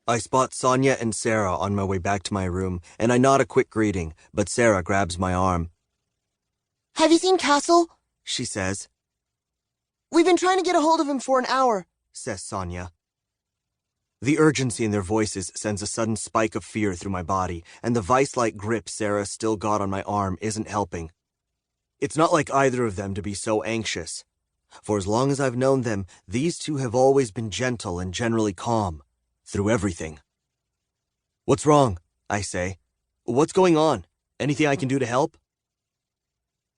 I spot Sonia and Sarah on my way back to my room, and I nod a quick greeting, but Sarah grabs my arm. "Have you seen Castle?" she says. "We've been trying to get a hold of him for an hour," says Sonia. The urgency in their voices sends a sudden spike of fear through my body, and the vice-like grip Sarah still got on my arm isn't helping. It's not like either of them to be so anxious. For as long as I've known them, these two have always been gentle and generally calm, through everything. "What's wrong?" I say. "What's going on? Anything I can do to help?"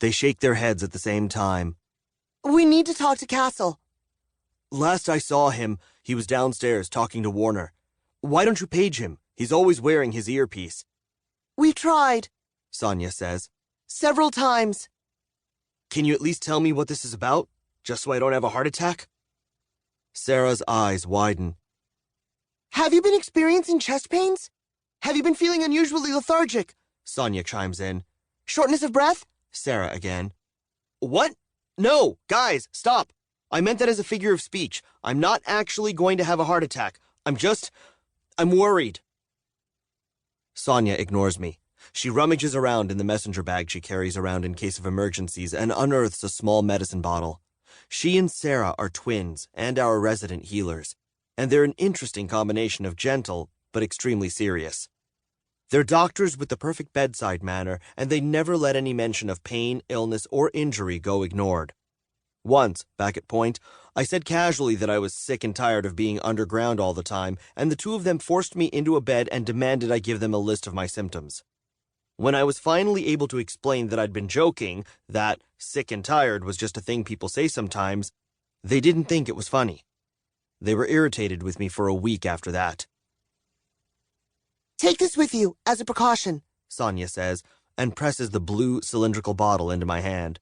They shake their heads at the same time. "We need to talk to Castle." "Last I saw him, he was downstairs talking to Warner. Why don't you page him? He's always wearing his earpiece." "We've tried," Sonia says. "several times." "Can you at least tell me what this is about, just so I don't have a heart attack?" Sarah's eyes widen. "Have you been experiencing chest pains? Have you been feeling unusually lethargic?" Sonia chimes in. "Shortness of breath?" Sarah again. "What? No, guys, stop. I meant that as a figure of speech. I'm not actually going to have a heart attack. I'm worried." Sonia ignores me. She rummages around in the messenger bag she carries around in case of emergencies and unearths a small medicine bottle. She and Sarah are twins and our resident healers, and they're an interesting combination of gentle but extremely serious. They're doctors with the perfect bedside manner, and they never let any mention of pain, illness, or injury go ignored. Once, back at Point, I said casually that I was sick and tired of being underground all the time, and the two of them forced me into a bed and demanded I give them a list of my symptoms. When I was finally able to explain that I'd been joking, that sick and tired was just a thing people say sometimes, they didn't think it was funny. They were irritated with me for a week after that. "Take this with you, as a precaution," Sonia says, and presses the blue cylindrical bottle into my hand.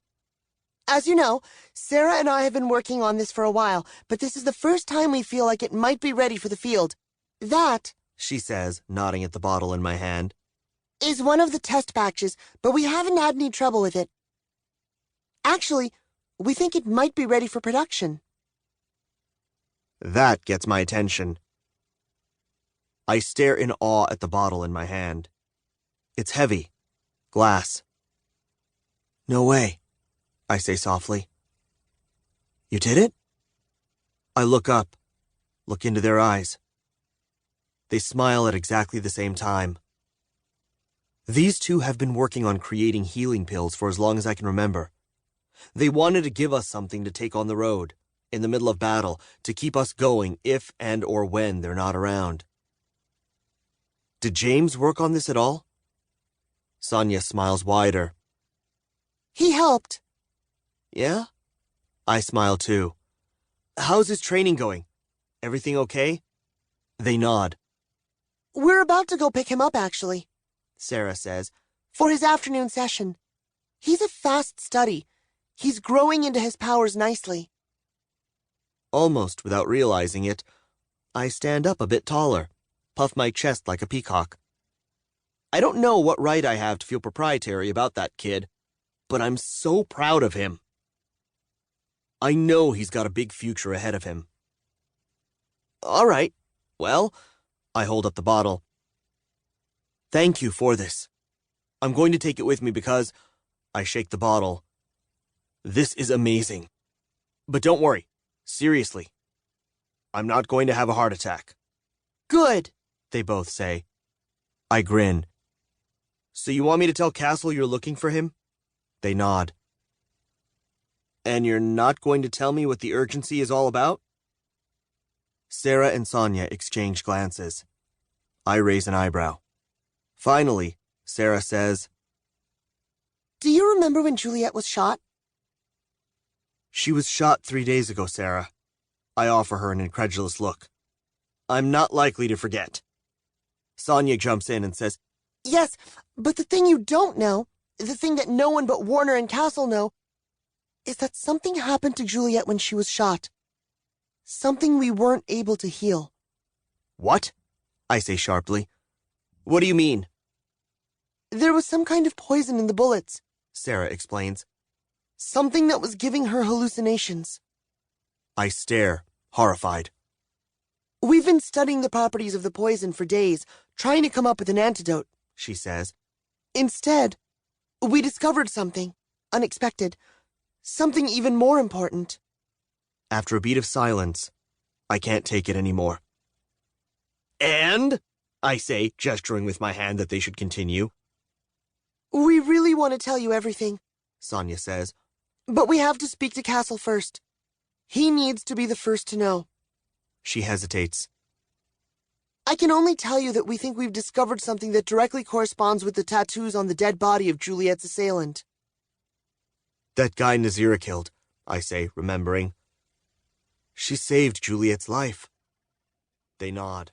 "As you know, Sarah and I have been working on this for a while, but this is the first time we feel like it might be ready for the field. That," she says, nodding at the bottle in my hand, "is one of the test batches, but we haven't had any trouble with it. Actually, we think it might be ready for production." That gets my attention. I stare in awe at the bottle in my hand. It's heavy. Glass. "No way," I say softly. "You did it?" I look up, look into their eyes. They smile at exactly the same time. These two have been working on creating healing pills for as long as I can remember. They wanted to give us something to take on the road, in the middle of battle, to keep us going if and or when they're not around. Did James work on this at all? Sonia smiles wider. "He helped." Yeah? I smile too. "How's his training going? Everything okay?" They nod. "We're about to go pick him up, actually," Sarah says, "for his afternoon session. He's a fast study. He's growing into his powers nicely." Almost without realizing it, I stand up a bit taller, puff my chest like a peacock. I don't know what right I have to feel proprietary about that kid, but I'm so proud of him. I know he's got a big future ahead of him. "All right. Well," I hold up the bottle. "Thank you for this. I'm going to take it with me because," I shake the bottle, "this is amazing. But don't worry. Seriously. I'm not going to have a heart attack." "Good," they both say. I grin. "So you want me to tell Castle you're looking for him?" They nod. "And you're not going to tell me what the urgency is all about?" Sarah and Sonia exchange glances. I raise an eyebrow. Finally, Sarah says, "Do you remember when Juliette was shot?" "She was shot 3 days ago, Sarah." I offer her an incredulous look. "I'm not likely to forget." Sonia jumps in and says, "Yes, but the thing you don't know, the thing that no one but Warner and Castle know, is that something happened to Juliette when she was shot. Something we weren't able to heal." "What?" I say sharply. "What do you mean?" "There was some kind of poison in the bullets," Sarah explains. "Something that was giving her hallucinations." I stare, horrified. We've been studying the properties of the poison for days, trying to come up with an antidote, she says. Instead, we discovered something unexpected, something even more important. After a beat of silence, I can't take it anymore. And? I say, gesturing with my hand that they should continue. We really want to tell you everything, Sonia says. But we have to speak to Castle first. He needs to be the first to know. She hesitates. I can only tell you that we think we've discovered something that directly corresponds with the tattoos on the dead body of Juliette's assailant. That guy Nazira killed, I say, remembering. She saved Juliette's life. They nod.